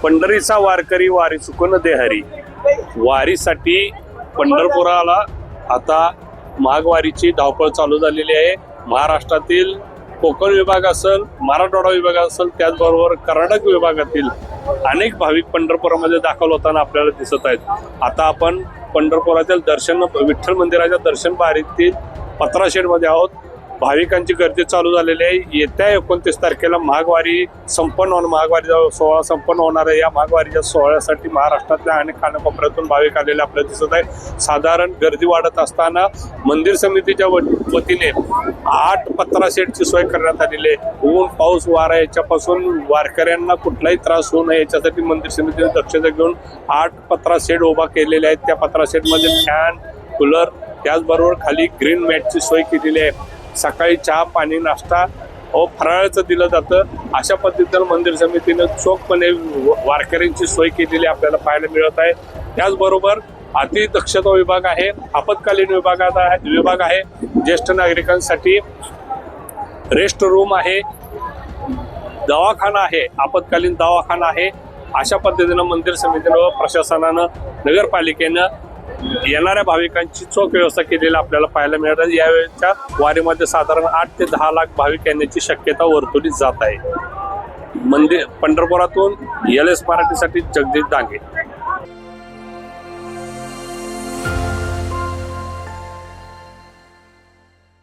पंढरीचा वारकरी वारी चुकन दे हरी. वारीसाठी पंढरपुराला आता माघवारीची धावपळ चालू झालेली आहे. महाराष्ट्रातील कोकण विभाग असेल, मराठवाडा विभाग असेल, त्याचबरोबर कर्नाटक विभागातील अनेक भाविक पंढरपुरामध्ये दाखल होताना आपल्याला दिसत आहेत. आता आपण पंढरपुरातील विठ्ठल मंदिराच्या दर्शन बारीतील पत्रा शेडमध्ये आहोत. भाविकांची गर्दी चालू झालेली आहे. येत्या 29 तारखेला माघवारी माघवारीचा सोहळा संपन्न होणार आहे. या माघवारीच्या सोहळ्यासाठी महाराष्ट्रातल्या अनेक कानाकोपऱ्यातून भाविक आलेले आपल्याला दिसत आहे. साधारण गर्दी वाढत असताना मंदिर समितीच्या वतीने 8 पत्रा शेडची सोय करण्यात आलेली आहे. ऊन पाऊस वारा याच्यापासून वारकऱ्यांना कुठलाही त्रास होऊ नये याच्यासाठी मंदिर समितीने दक्षता घेऊन 8 पत्रा शेड उभा केलेले आहेत. त्या पत्रा शेडमध्ये फॅन, कूलर, त्याचबरोबर खाली ग्रीन मॅटची सोय केलेली आहे. सकाळी चहा, पाणी, नाश्ता व फराळाचं दिलं जातं. अशा पद्धतीनं मंदिर समितीनं चोखपणे वारकऱ्यांची सोय केलेली आपल्याला पाहायला मिळत आहे. त्याचबरोबर अतिदक्षता विभाग आहे, आपत्कालीन विभाग आहे, ज्येष्ठ नागरिकांसाठी रेस्ट रूम आहे, दवाखाना आहे, आपत्कालीन दवाखाना आहे. अशा पद्धतीनं मंदिर समितीनं व प्रशासनानं, नगरपालिकेनं येणाऱ्या भाविकांची चोख व्यवस्था केलेली आपल्याला पाहायला मिळत आहे. यावेळेच्या वारीमध्ये साधारण 8 ते 10 लाख भाविक येण्याची शक्यता वर्तवली जात आहे. पंढरपुरातून LS मराठीसाठी जगदीश डांगे.